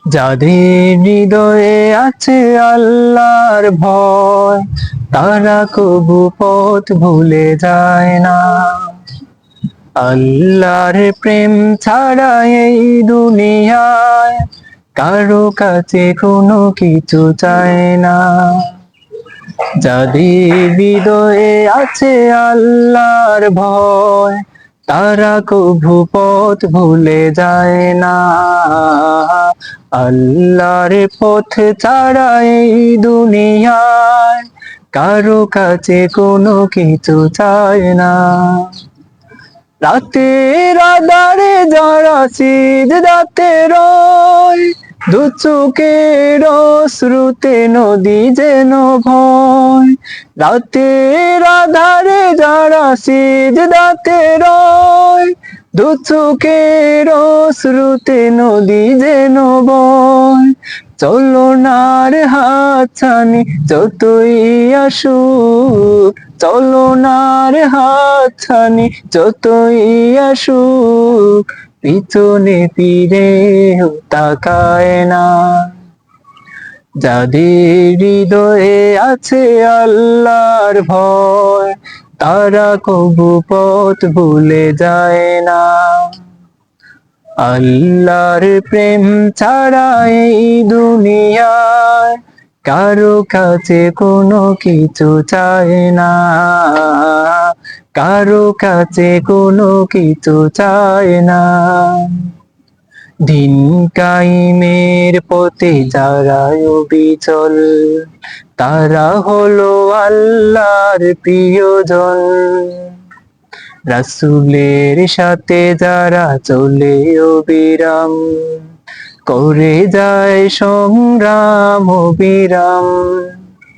যাদের হৃদয়ে আছে আল্লাহর ভয়, তারা কবু পথ ভুলে যায় না। আল্লাহর প্রেম ছাড়া এই দুনিয়ায় কারো কাছে কোনো কিছু চায় না। যাদের হৃদয়ে আছে আল্লাহর ভয়, তারা কভু পথ ভুলে যায় না। আল্লাহর পথ ছাড়া এই দুনিয়ায় কারো কাছে কোনো কিছু চায় না। রাতের আঁধারে যারা সিজদাতে রয়, দু চোখের অশ্রুতে নদী যেন ভয়। রাতের আঁধারে যারা সিজদাতে রয়, দু চোখের অশ্রুতে নদী যেন বয়। চলনার হাতছানি যতই আসুক, চলনার হাতছানি যতই আসুক, পিছনে ফিরেও তাকায় না। যাদের হৃদয়ে আছে আল্লাহর ভয়, তারা কবু পথ ভুলে যায় না। আল্লাহর প্রেম ছাড়া এই দুনিয়ায় কারো কাছে কোনো কিছু চায় না। কারো কাছে কোনো কিছু চায় না। দিন কায়েমের পথে যারা অবিচল, তারা হলো আল্লাহর প্রিয়জন। রাসূলের সাথে যারা চলে অবিরাম, করে যায় সংগ্রাম অবিরাম।